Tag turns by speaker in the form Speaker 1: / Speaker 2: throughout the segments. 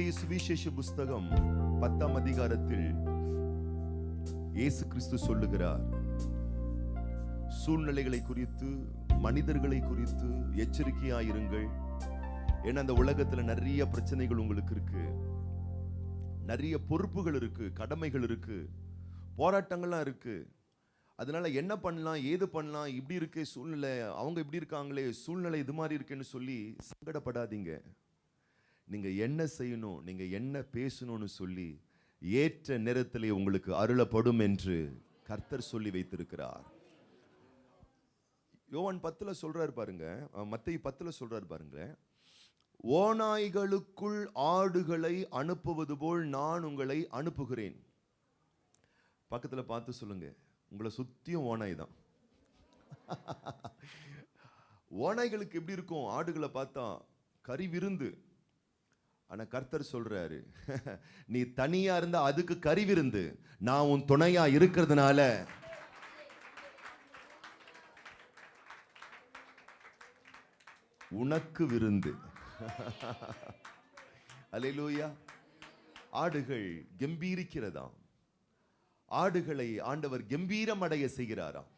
Speaker 1: மத்தேயு சுவிசேஷ புஸ்தகம் 10ஆம் அதிகாரத்தில் இயேசு கிறிஸ்து சொல்லுகிறார், சூழ்நிலைகளை குறித்து, மனிதர்களை குறித்து எச்சரிக்கையாயிருங்கள். ஏன்னா அந்த உலகத்துல நிறைய பிரச்சனைகள் உங்களுக்கு இருக்கு, நிறைய பொறுப்புகள் இருக்கு, கடமைகள் இருக்கு, போராட்டங்கள்லாம் இருக்கு. அதனால என்ன பண்ணலாம், ஏது பண்ணலாம், இப்படி இருக்கே சூழ்நிலை, அவங்க இப்படி இருக்காங்களே, சூழ்நிலை இது மாதிரி இருக்குன்னு சொல்லி சங்கடப்படாதீங்க. நீங்க என்ன செய்யணும், நீங்க என்ன பேசணும்னு சொல்லி ஏற்ற நேரத்திலே உங்களுக்கு அருளப்படும் என்று கர்த்தர் சொல்லி வைத்திருக்கிறார். யோவான் 10 சொல்றாரு பாருங்க, மத்தேயு 10 சொல்றாரு பாருங்க, ஓநாய்களுக்குள் ஆடுகளை அனுப்புவது போல் நான் உங்களை அனுப்புகிறேன். பக்கத்துல பார்த்து சொல்லுங்க, உங்களை சுத்தியும் ஓநாய் தான். ஓநாய்களுக்கு எப்படி இருக்கும், ஆடுகளை பார்த்தா கறி விருந்து. ஆனா கர்த்தர் சொல்றாரு, நீ தனியா இருந்தா அதுக்கு கறி விருந்து, நான் உன் துணையா இருக்கிறதுனால உனக்கு விருந்து. அல்லேலூயா. ஆடுகள் கம்பீரிக்கிறதாம், ஆடுகளை ஆண்டவர் கம்பீரம் அடைய செய்கிறாராம்.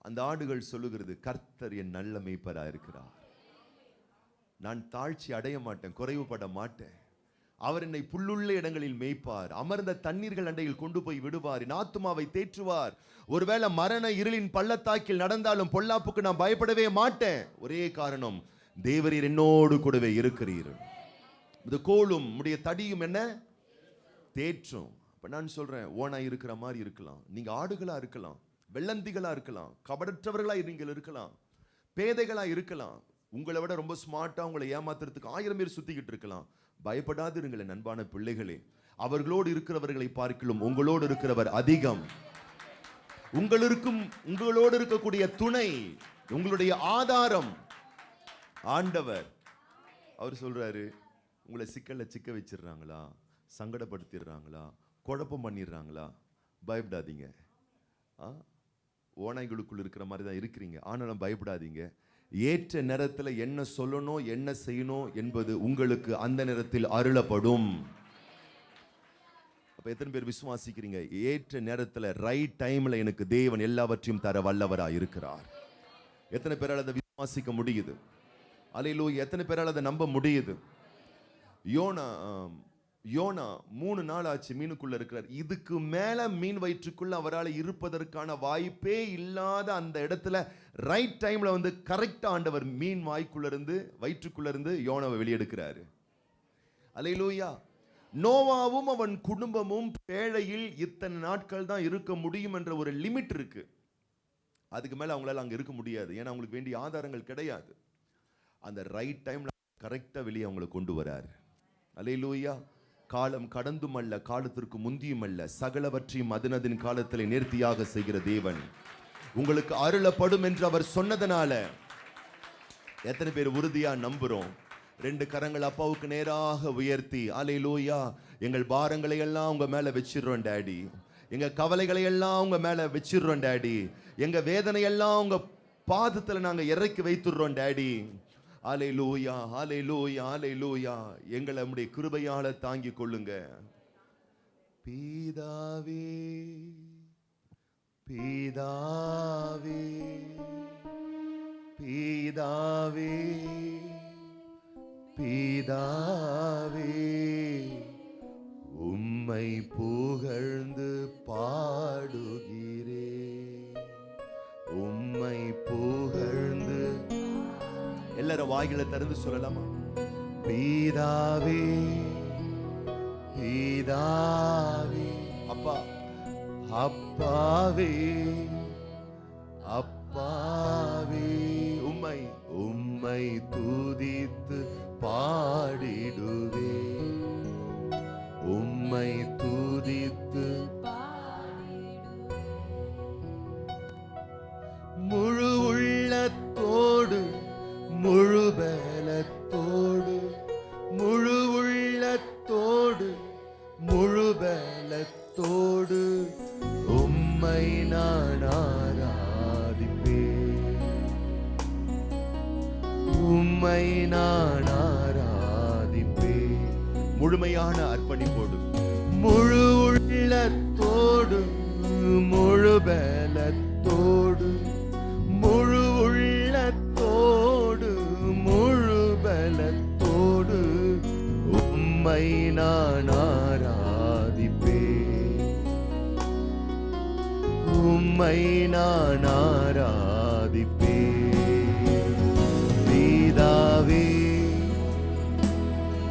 Speaker 1: அந்த ஆடுகள் சொல்லுகிறது, கர்த்தர் என் நல்ல மேய்ப்பரா இருக்கிறார், நான் தாழ்ச்சி அடைய மாட்டேன், குறைவுபட மாட்டேன். அவர் என்னை புல்லுள்ள இடங்களில் மேய்ப்பார், அமர்ந்த தண்ணீர்கள் அண்டையில் கொண்டு போய் விடுவார், என் ஆத்துமாவை தேற்றுவார். ஒருவேளை மரண இருளின் பள்ளத்தாக்கில் நடந்தாலும் பொல்லாப்புக்கு நான் பயப்படவே மாட்டேன். ஒரே காரணம், தேவரீர் என்னோடு கூடவே இருக்கிறீர். இது கோலும் உடைய தடியும் என்ன தேற்றும். இப்ப நான் சொல்றேன், ஓனாய் இருக்கிற மாதிரி இருக்கலாம், நீங்க ஆடுகளா இருக்கலாம், வெள்ளந்திகளா இருக்கலாம், கபடற்றவர்களா நீங்கள் இருக்கலாம், பேதைகளா இருக்கலாம், உங்களை விட ரொம்ப ஸ்மார்ட்டா உங்களை ஏமாத்துறதுக்கு 1000 பேர் சுத்திக்கிட்டு இருக்கலாம். பயப்படாது இருங்களேன் அன்பான பிள்ளைகளே. அவர்களோடு இருக்கிறவர்களை பார்க்கிலும் உங்களோடு இருக்கிறவர் அதிகம். உங்களோடு இருக்கக்கூடிய துணை, உங்களுடைய ஆதாரம் ஆண்டவர். அவர் சொல்றாரு, உங்களை சிக்கல்ல சிக்க வச்சிடுறாங்களா, சங்கடப்படுத்திடுறாங்களா, குழப்பம் பண்ணிடுறாங்களா, பயப்படாதீங்க. ஓநாய்களுக்குள் இருக்கிற மாதிரி தான் இருக்கிறீங்க, ஆனாலும் பயப்படாதீங்க. ஏற்ற நேரத்தில் என்ன சொல்லணும், என்ன செய்யணும் என்பது உங்களுக்கு அந்த நேரத்தில் அருளப்படும். அப்ப எத்தனை பேர் விசுவாசிக்கிறீங்க, ஏற்ற நேரத்தில் ரைட் டைம்ல எனக்கு தேவன் எல்லாவற்றையும் தர வல்லவரா இருக்கிறார்? எத்தனை பேரால் அதை விசுவாசிக்க முடியுது? அல்லேலூயா. எத்தனை பேரால் அதை நம்ப முடியுது? யோனா 3 நாள் ஆச்சு மீனுக்குள்ள இருக்கிறார். இதுக்கு மேல மீன் வயிற்றுக்குள்ள அவரால் இருப்பதற்கான வாய்ப்பே இல்லாத அந்த இடத்துல ரைட் டைம்ல வந்து கரெக்டா ஆண்டவர் மீன் வாய்க்குள்ள இருந்து, வயிற்றுக்குள்ள இருந்து யோனாவை வெளியெடுக்கிறாரு. அல்லேலூயா. நோவாவும் அவன் குடும்பமும் பேழையில் இத்தனை நாட்கள் தான் இருக்க முடியும் என்ற ஒரு லிமிட் இருக்கு. அதுக்கு மேல அவங்களால அங்க இருக்க முடியாது, ஏன்னா அவங்களுக்கு வேண்டிய ஆதாரங்கள் கிடையாது. அந்த ரைட் டைம்ல கரெக்டா வெளியே அவங்களை கொண்டு வராரு. அல்லேலூயா. காலம் கடந்தும் அல்ல, காலத்திற்கு முந்தியும் அல்ல, சகலவற்றையும் அதனதின் காலத்தில் நேர்த்தியாக செய்கிற தேவன் உங்களுக்கு அருளப்படும் என்று அவர் சொன்னதனால எத்தனை பேர் உறுதியா நம்புறோம்? 2 கரங்கள் அப்பாவுக்கு நேராக உயர்த்தி, அல்லேலூயா, எங்கள் பாரங்களை எல்லாம் உங்க மேல வச்சிடுறோம் டாடி, எங்க கவலைகளை எல்லாம் உங்க மேல வச்சிடுறோம் டாடி, எங்க வேதனை எல்லாம் உங்க பாதத்துல நாங்க இறக்கி வைத்துடுறோம் டாடி. அல்லேலூயா, அல்லேலூயா, அல்லேலூயா. எங்களை நம்முடைய கிருபையால தாங்கிக் கொள்ளுங்க. பிதாவே, பிதாவே, பிதாவே, பிதாவே, உம்மை புகழ்ந்து பாடுகிறேன், உம்மை புகழ்ந்து. எல்லாரும் வாய்களை திறந்து சொல்லலாமா? பிதாவே, பிதாவே, அப்பா, அப்பாவே, அப்பாவே, உம்மை உம்மை துதித்து பாடிடுவே, உம்மை துதித்து முழு உள்ளத்தோடு, முழு பலத்தோடு, முழு உள்ளத்தோடு, முழு பலத்தோடு உம்மை நான் ஆராதிப்பேன், உம்மை நான் ஆராதிப்பேன். முழுமையான அர்ப்பணிப்போடு, முழு உள்ளத்தோடு, முழு பலத்தோடு, முழு உள்ளத்தோடு, முழு பலத்தோடு உம்மை நான் ஆராதிப்பேன், உம்மை நான் ஆராதிப்பேன். பிதாவே,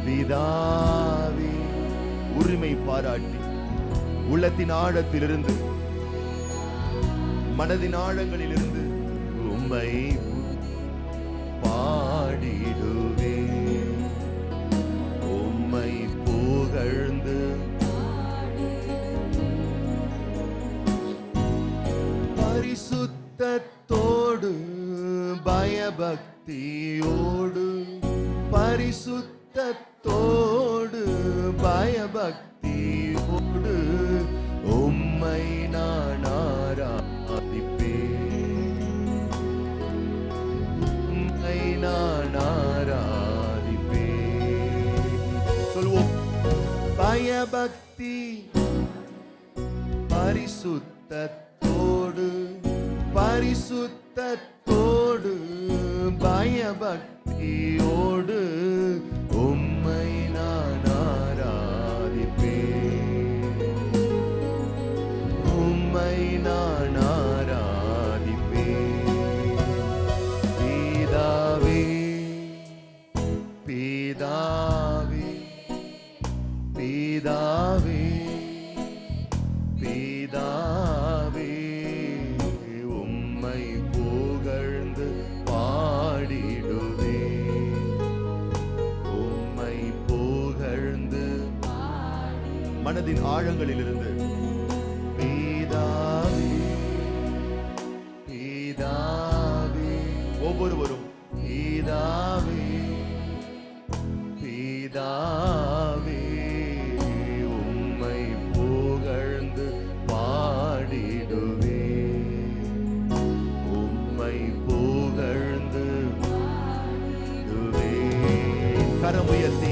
Speaker 1: பிதாவே, உரிமை பாராட்டி உள்ளத்தின் ஆழத்திலிருந்து, மனதின் ஆழங்களிலிருந்து உம்மை பாடிடுவே, உம்மை புகழ்ந்து பரிசுத்தத்தோடு பயபக்தியோடு, பரிசுத்தத்தோடு பயபக்தியோடு உம்மை நான் ஆராதிப்பேன், உம்மை நான் ஆராதிப்பேன். சொல்வோம், பயபக்தி பரிசுத்தத்தோடு, பரிசுத்தத்தோடு பயபக்தியோடு உம்மை நான் ஆராதிப்பேன், உம்மை நான் ஆராதிப்பேன். பிதாவே, பிதாவே, பிதாவே, பிதாவே உம்மை புகழ்ந்து பாடிடுவே, உம்மை புகழ்ந்து மனதின் ஆழங்களிலிருந்து பிதாவே, பிதாவே, ஒவ்வொருவரும் பிதாவே, பிதாவே உம்மை புகழ்ந்து பாடிடுவே, உம்மை புகழ்ந்து பாடிடுவே. கரம் உயர்த்தி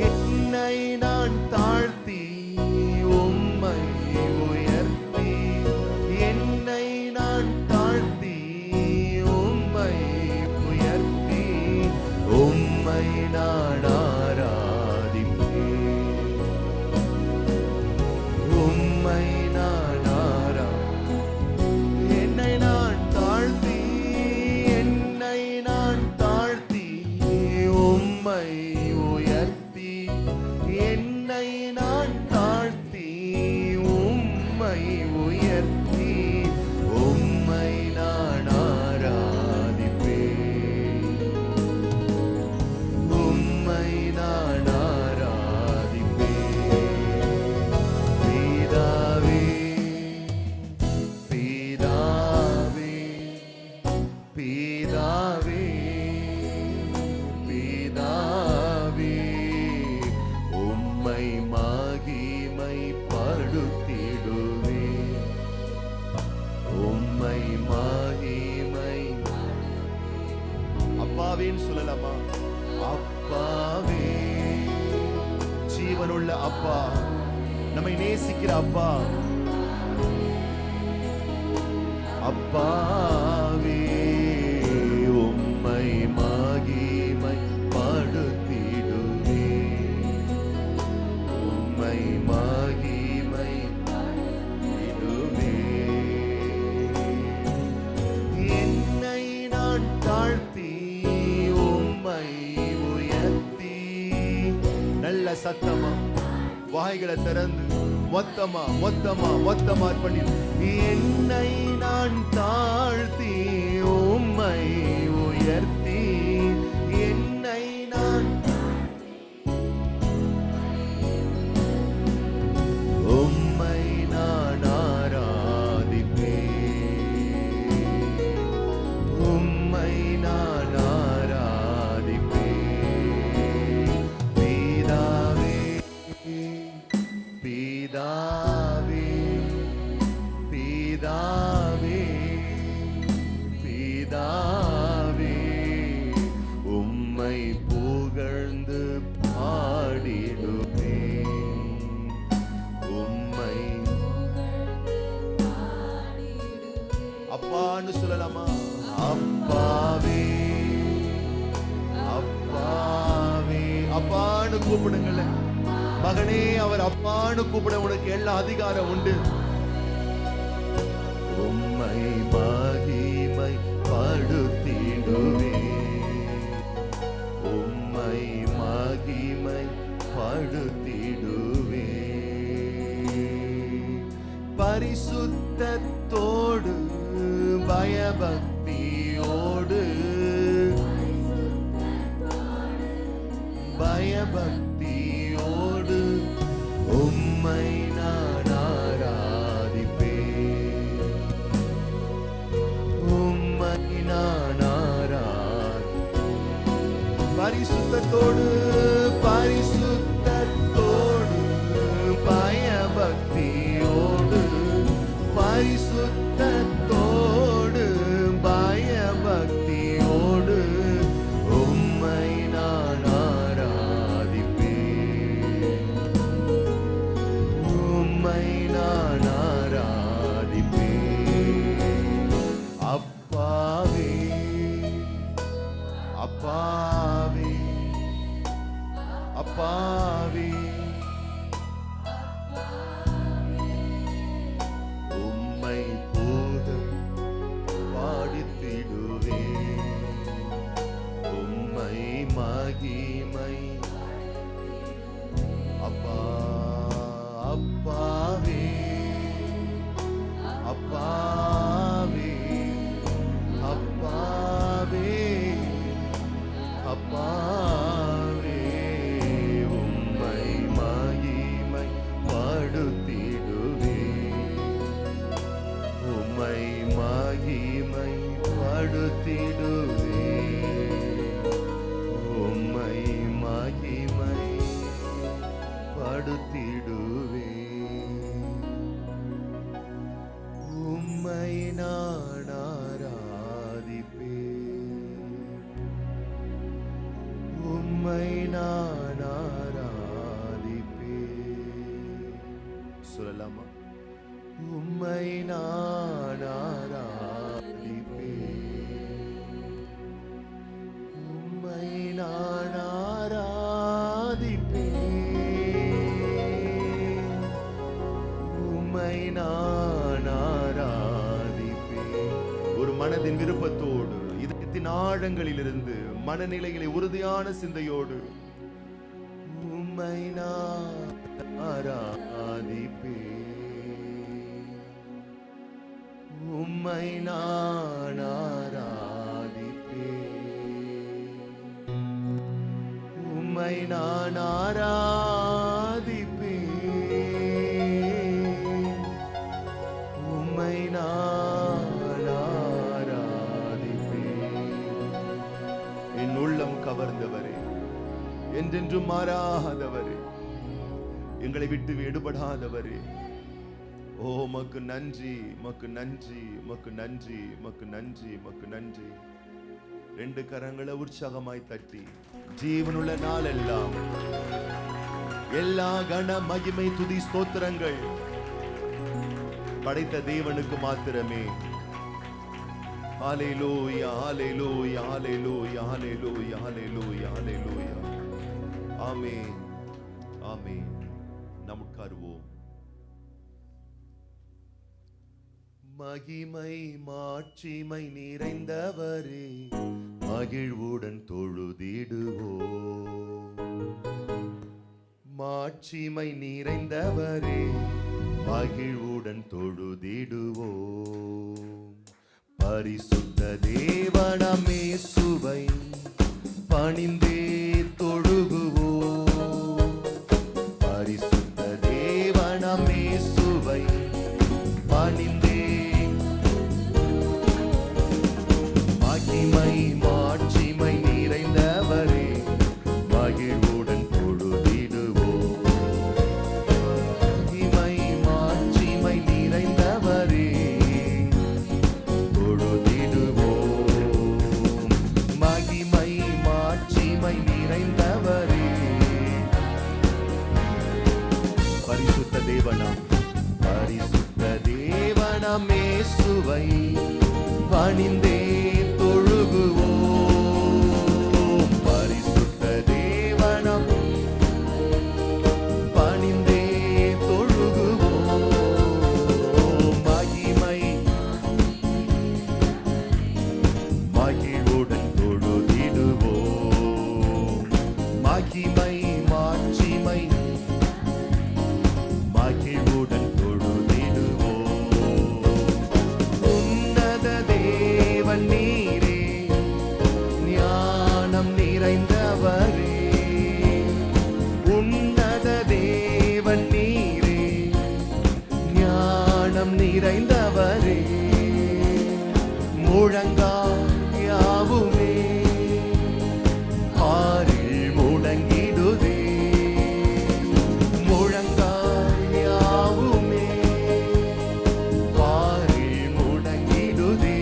Speaker 1: என்னை நான் தாழ்த்தி உம்மை உயர்த்தி, என்னை நான் தாழ்த்தி உம்மை உயர்த்தி உம்மை நான் ஆராதிப்பேன், உம்மை நான் என்னை நான் தாழ்த்தி, என்னை நான் தாழ்த்தி உம்மை உயர்த்தி, என்னை நான் தாழ்த்தி உம்மை உயர்த்தி உம்மை நான் ஆராதிப்பேன், உம்மை நான் ஆராதிப்பேன். பிதாவே, பிதாவே, பிதாவே, பிதாவே உம்மை மகிமைப்படுத்திடுவே, உம்மை மகிமை. அப்பாவேன்னு சொல்லலாமா? அப்பாவே, ஜீவனுள்ள அப்பா, நம்மை நேசிக்கிற அப்பா, அப்பாவே உம்மை மகிமைப்படுத்திடுவே, உம்மை மகிமைப்படுத்திடுவே. என்னை நான் தாழ்த்தி உம்மை உயர்த்தி, நல்ல சத்தமா வாய்களை திறந்து மொத்தமா மொத்தமா மொத்தமா பண்ணி, என்னை நான் தாழ்த்தி உம்மை உயர்த்தி, என்னை நான் உம்மை நான் ஆராதிப்பேன், உம்மை நான் ஆராதிப்பேன். பிதாவே, பிதாவே, பிதாவே, பிதாவே மகனே, அவர் அப்பான்னு கூப்பிட உனக்கு எல்லா அதிகாரம் உண்டு. உம்மை மகிமை படுத்திடுவே, உம்மை மகிமை படுத்திடுவே. பரிசுத்தத்தோடு பயபக்தியோடு, பயபக்தியோடு உம்மை நான் ஆராதிப்பேன், உம்மை நான் பரிசுத்தத்தோடு, பரிசுத்தத்தோடு பயபக்தியோடு, பரிசுத்தத்தோடு பயபக்தியோடு உம்மை நான் ஆராதிப்பேன், உம்மை நான் ஆராதிப்பேன். அப்பாவே, அப்பாவே, அப்பாவே, உம்மை போதும் பாடித்திடுவே, உம்மை மகிமை. அப்பா, அப்பாவே, அப்பாவே, அப்பாவே, அப்பாவே, உம்மை மகிமை படுத்திடுவே, உம்மை மகிமை படுத்திடுவே, உம்மை மகிமை படுத்திடுவே. உம்மை நான் ஆராதிப்பேன், உம்மை நான் ஆராதிப்பேன். சொல்லலாமா? உம்மை நான் ஆராதிப்பேன், உம்மை நான் ஆராதிப்பேன், உம்மை நான் ஆராதிப்பேன். ஒரு மனதின் விருப்பத்தோடு, இதயத்தின் ஆழங்களிலிருந்து, மனநிலைகளை உறுதியான சிந்தையோடு உம்மை நான் ஆராதிப்பேன், உம்மை நான் ஆராதிப்பேன், உம்மை நான் ஆராதிப்பேன், உம்மை நான் ஆராதிப்பேன். என் உள்ளம் கவர்ந்தவரே, என்றென்றும் மாறாதவரே, எங்களை விட்டு எடுபடாதவரே, ஓ மக்கு நன்றி, மக்கு நன்றி, மக்கு நன்றி, மக்கு நன்றி, மக்கு நன்றி. ரெண்டு கரங்களை உற்சாகமாய் தட்டி, ஜீவனுள்ள நாள் எல்லாம் எல்லா கன மகிமை துதி ஸ்தோத்திரங்கள் படைத்த தேவனுக்கு மாத்திரமே. ஹல்லேலூயா, ஹல்லேலூயா, ஹல்லேலூயா, ஹல்லேலூயா, ஹல்லேலூயா, ஹல்லேலூயா. ஆமென், ஆமென். நாம் உட்காருவோம். மகிமை மாட்சிமை நிறைந்தவரே, மகிழ்வுடன் தொழுதிடுவோம். மாட்சிமை நிறைந்தவரே, மகிழ்வுடன் தொழுதிடுவோம். பரிசுத்த தேவனாம் இயேசுவை பணிந்தே தொழுகுவோம். பரிசுத்த தேவனாம் இயேசுவை பணிந்தே, மகிமை மாட்சிமை நிறைந்தவரே, மகிழ்வுடன் தொழுதிடுவோம். மகிமை மாட்சிமை நிறைந்தவரே, தொழுதிடுவோம். மகிமை மாட்சிமை நிறைந்தவரே, பரிசுத்த தேவனாம், பரிசுத்த தேவனாம் இயேசுவை பணிந்தே தொழுகுவோம். பரிசுத்த தேவனாம், நிறைந்தவரே, முழங்கால் யாவுமே பாரில் முழங்கிடுதே, முழங்கால் யாவுமே பாரில் முழங்கிடுதே.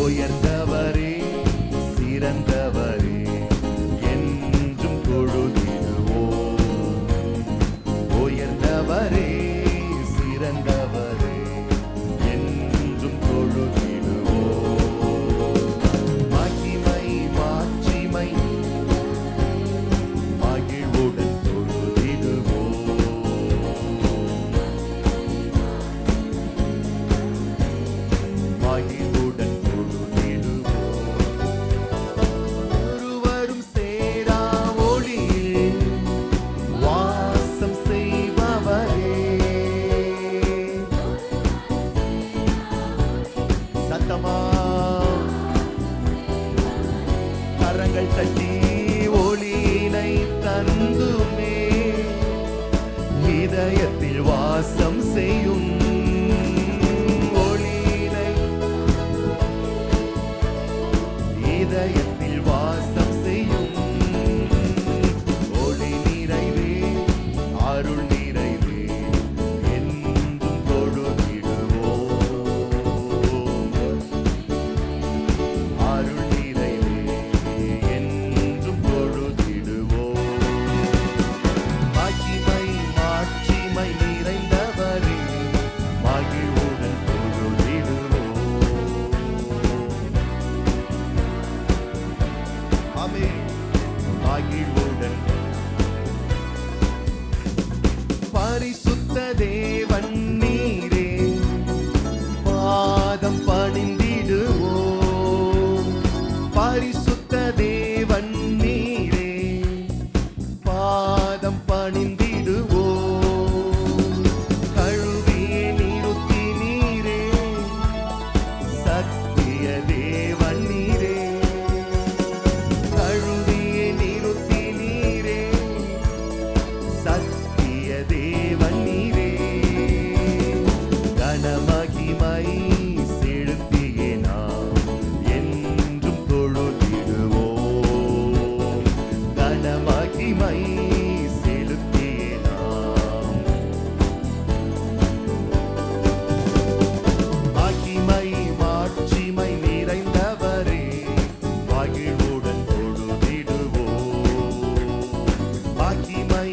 Speaker 1: உயர்ந்தவரே, சிறந்தவரே, என்றும் தொழுதிடுவோம். உயர்ந்தவரே, சிறந்தவரே, என்றும் தொழுதிடுவோம். மகிமை மாட்சிமை மகிழ்வுடன் தொழுதிடுவோம். மகிழ்வுடன் தொழுதிடுவோம். ஒருவரும் சேரா ஒளியில் வாசம் செய்பவரே, சத்தமா கரங்கள் தட்டி ஒளியினை தந்துமே, இதயத்தில் வாசம் செய்யும் ஒளியினை, இதயத்தில் வாசம் செய்யும் ஒளி நிறைவே, அருள் நிறைவே, என்றும் தொழுதிடுவோம். அருள் நிறைவே, என்றும் தொழுதிடுவோம். மகிமை மாட்சிமை நிறைந்தவரே, மகிழ்வுடன் தொழுதிடுவோம். ஆமென். மகிழ்வுடன் பரிசுத்த தேவன் நீரே, பாதம் பணிந்திடுவோம். பரிசுத்த தேவன் நீரே, பாதம் பணிந்திடுவோம். கழுவியே நிறுத்தி நீரே, சத்திய தேவன் நீரே, கழுவியே நிறுத்தி நீரே, சத்திய தேவன் நீரே. கனமகிமை செலுத்தியே நாம் என்றும் தொழுதிடுவோம். கனமகிமை செலுத்தியே நாம், மகிமை மாட்சிமை நிறைந்தவரே, மகிழ்வுடன் தொழுதிடுவோம். மகிமை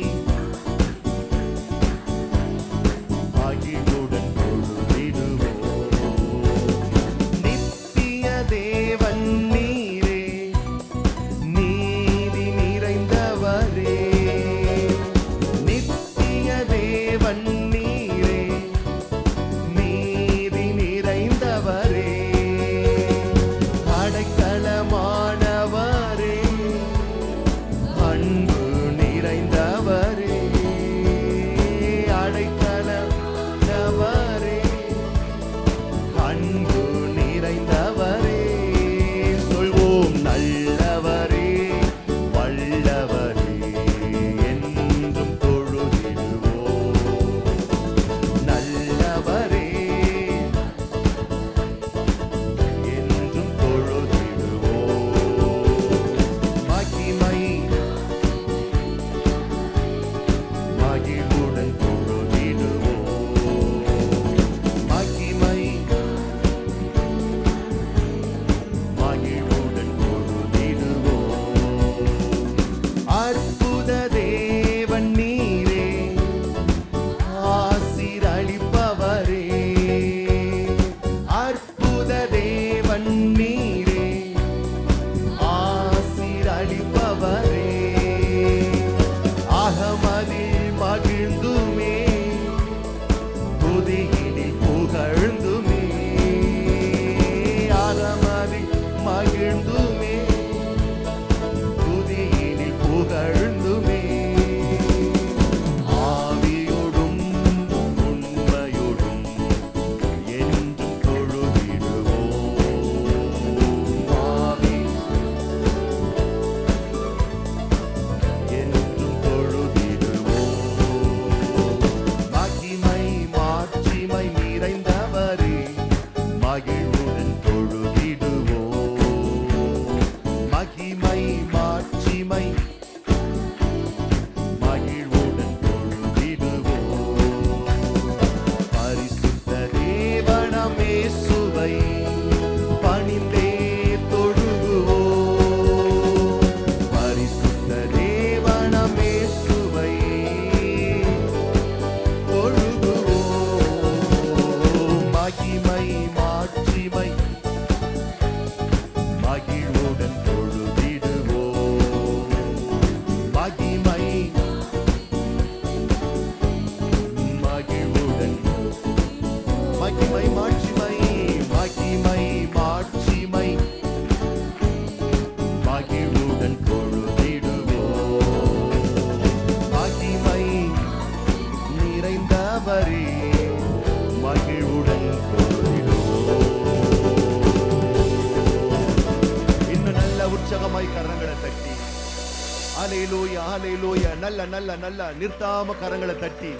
Speaker 1: ஹalleluya ஹalleluya. நல்ல நல்ல நல்ல நிறுத்தாம கரங்களை தட்டி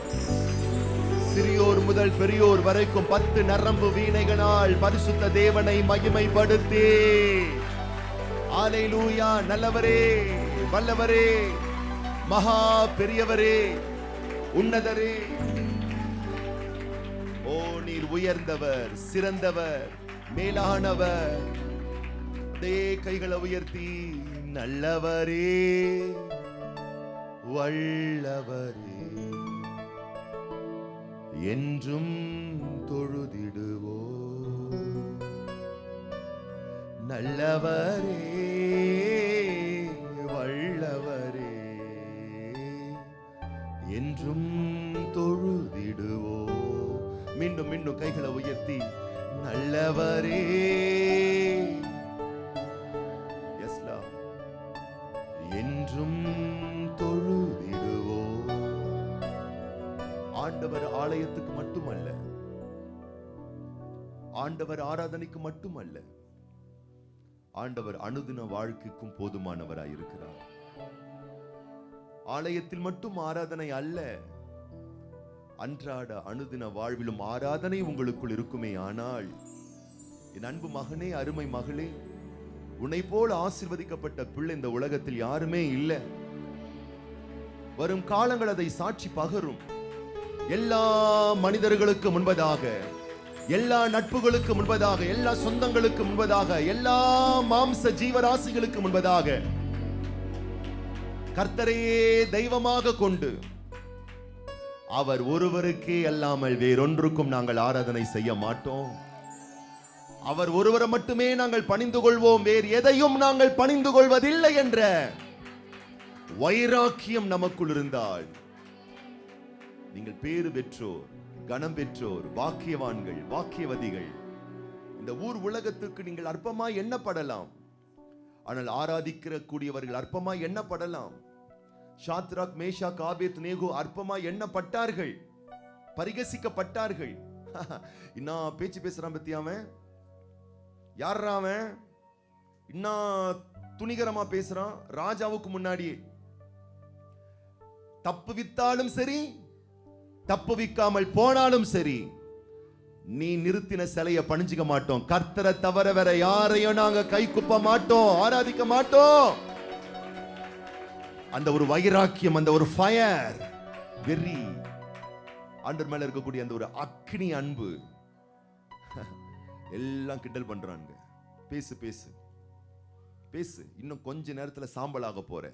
Speaker 1: சிறியோர் முதல் பெரியோர் வரைக்கும் 10 நரம்பு வீணைகளால் பரிசுத்த தேவனை மகிமைப்படுத்தி ஹalleluya. நல்லவரே, வல்லவரே, மகா பெரியவரே, உன்னதரே, ஓ நீர் உயர்ந்தவர், சிறந்தவர், மேலானவர். கைகளை உயர்த்தி நல்லவரே, வல்லவரே என்றும் தொழுதிடுவோ. நல்லவரே, வல்லவரே என்றும் தொழுதிடுவோ. மீண்டும் மீண்டும் கைகளை உயர்த்தி நல்லவரே, என்றும் தொழுதிடுவோ. ஆண்டவர் ஆலயத்துக்கு மட்டுமல்ல, ஆண்டவர் ஆராதனைக்கு மட்டுமல்ல, ஆண்டவர் அனுதின வாழ்க்கைக்கும் போதுமானவராய் இருக்கிறார். ஆலயத்தில் மட்டும் ஆராதனை அல்ல, அன்றாட அனுதின வாழ்விலும் ஆராதனை உங்களுக்குள் இருக்குமே. ஆனால் என் அன்பு மகனே, அருமை மகளே, உன்னை போல ஆசீர்வதிக்கப்பட்ட பிள்ளை இந்த உலகத்தில் யாருமே இல்லை. வரும் காலங்கள் அதை சாட்சி பகரும். எல்லா மனிதர்களுக்கு முன்பதாக, எல்லா நட்புகளுக்கு முன்பதாக, எல்லா சொந்தங்களுக்கு முன்பதாக, எல்லா மாம்ச ஜீவராசிகளுக்கு முன்பதாக கர்த்தரையே தெய்வமாக கொண்டு அவர் ஒருவருக்கே அல்லாமல் வேறொன்றுக்கும் நாங்கள் ஆராதனை செய்ய மாட்டோம். அவர் ஒருவரை மட்டுமே நாங்கள் பணிந்து கொள்வோம், வேறு எதையும் நாங்கள் பணிந்து கொள்வதில்லை என்ற வைராக்கியம் நமக்குள் இருந்தால் நீங்கள் பேறு பெற்றோர், கனம் பெற்றோர், வாக்கியவான்கள், வாக்கியவதிகள். இந்த ஊர் உலகத்துக்கு நீங்கள் அற்பமாய் எண்ணப்படலாம், ஆனால் ஆராதிக்கிற கூடியவர்கள் அற்பமாய் எண்ணப்படலாம். ஷாத்ராக், மேஷாக், ஆபேத்நேகோ அற்பமாய் எண்ணப்பட்டார்கள், பரிகசிக்கப்பட்டார்கள். இன்னும் பேச்சு பேசுறான் பத்தியாம, யாராவன் இன்னும் துணிகரமா பேசுறான். ராஜாவுக்கு முன்னாடியே தப்பு வித்தாலும் சரி, தப்பு விக்காமல் போனாலும் சரி, நீ நிறுத்தின சிலைய பணிஞ்சுக்க மாட்டோம். கர்த்தரை தவிர வேற யாரையும் நாங்க கை குப்ப மாட்டோம், ஆராதிக்க மாட்டோம். அந்த ஒரு வைராக்கியம், அந்த ஒரு ஃபயர், வெறி, ஆண்டவர் மேல இருக்கக்கூடிய அந்த ஒரு அக்னி அன்பு. எல்லாம் கிண்டல் பண்றாங்க. பேசு பேசு பேசு, இன்னும் கொஞ்ச நேரத்துல சாம்பலாக போற.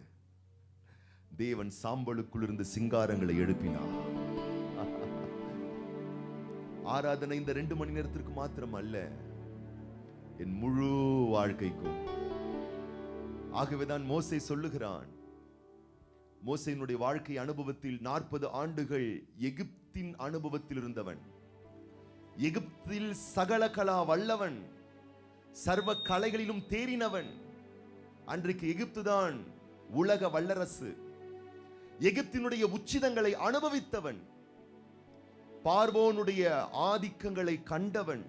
Speaker 1: தேவன் சாம்பலுக்குள் இருந்து சிங்காரங்களை எழுப்பினார். ஆராதனை இந்த 2 மணி நேரத்திற்கு மாத்திரம் அல்ல, என் முழு வாழ்க்கைக்கும். ஆகவேதான் மோசே சொல்லுகிறான், மோசேயினுடைய வாழ்க்கை அனுபவத்தில் 40 ஆண்டுகள் எகிப்தின் அனுபவத்தில் இருந்தவன், எகிப்தில் சகல கலா வல்லவன், சர்வ கலைகளிலும் தேறினவன். அன்றைக்கு எகிப்து தான் உலக வல்லரசு. எகிப்தினுடைய உச்சிதங்களை அனுபவித்தவன், பார்வோனுடைய ஆதிக்கங்களை கண்டவன்,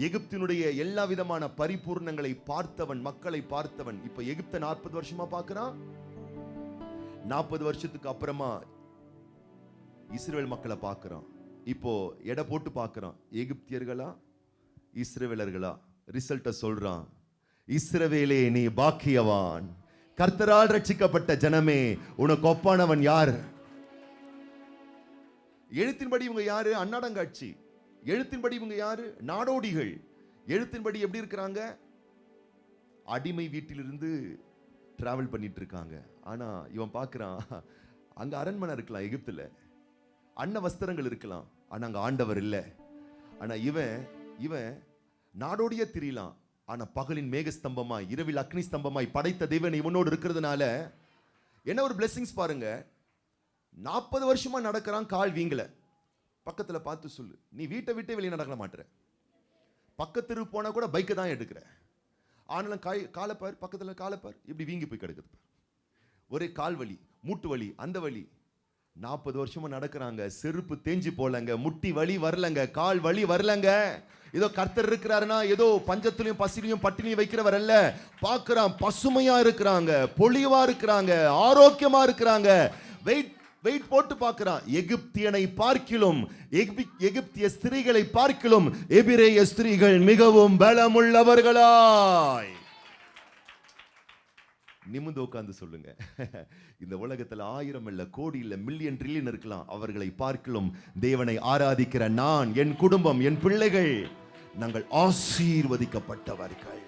Speaker 1: எகிப்தினுடைய எல்லா விதமான பரிபூர்ணங்களை பார்த்தவன், மக்களை பார்த்தவன். இப்ப எகிப்த 40 வருஷமா பார்க்கிறான். 40 வருஷத்துக்கு அப்புறமா இஸ்ரவேல் மக்களை பார்க்கிறான். இப்போ எடை போட்டு பார்க்கிறான், எகிப்தியர்களா இஸ்ரவேலர்களா? ரிசல்ட்ட சொல்றான், இஸ்ரவேலே நீ பாக்கியவான், கர்த்தரால் ரட்சிக்கப்பட்ட ஜனமே, உனக்கு ஒப்பானவன் யார்? எழுத்தின்படி இவங்க யாரு? அன்னாடங்காட்சி. எழுத்தின்படி இவங்க யாரு? நாடோடிகள். எழுத்தின்படி எப்படி இருக்கிறாங்க? அடிமை வீட்டிலிருந்து டிராவல் பண்ணிட்டு இருக்காங்க. ஆனா இவன் பார்க்கிறான், அங்க அரண்மனை இருக்கலாம், எகிப்துல அன்ன வஸ்திரங்கள் இருக்கலாம், ஆனா அங்க ஆண்டவர் இல்ல. ஆனா இவன் நாடோடிய திரியலாம், ஆனா பகலின் மேகஸ்தம்பமாய், இரவில் அக்னி ஸ்தம்பமாய் படைத்த தேவன் இவனோடு இருக்கிறதுனால என்ன ஒரு பிளெஸிங்ஸ் பாருங்க. 40 வருஷமா நடக்கிறான், கால் வீங்கல. பக்கத்துல பார்த்து சொல்லு, நீ வீட்டை விட்டு வெளியே நடக்க மாட்டேற, பக்கத்து போனா கூட பைக்கை தான் எடுக்கிற, ஆனாலும் காலை பார், பக்கத்துல காலை பார், இப்படி வீங்கி போய் கிடக்குது. ஒரே கால் வலி, மூட்டு வலி, அந்த வலி. 40 வருஷமா நடக்கிறாங்க, செருப்பு தேஞ்சு போலங்க, முட்டி வலி வரலங்க, கால் வலி வரலங்க. ஏதோ கர்த்தர் இருக்கிறாருன்னா ஏதோ பஞ்சத்திலையும் பசிலையும் பட்டினியும் வைக்கிறவர் அல்ல. பார்க்கிறான், பசுமையா இருக்கிறாங்க, பொலிவா இருக்கிறாங்க, ஆரோக்கியமா இருக்கிறாங்க. வெயிட் போட்டு பார்க்கிறான். எகிப்தியனை பார்க்கிலும், எகிப்திய ஸ்திரீகளை பார்க்கிலும் எபிரேய ஸ்திரீகள் மிகவும் பலமுள்ளவர்களாய். நிமிந்து உட்கார்ந்து சொல்லுங்க, இந்த உலகத்தில் 1000 இல்ல, கோடி இல்ல, மில்லியன் ட்ரில்லியன் இருக்கலாம், அவர்களை பார்க்கிலும் தேவனை ஆராதிக்கிற நான், என் குடும்பம், என் பிள்ளைகள், நாங்கள் ஆசீர்வதிக்கப்பட்டவர்கள்.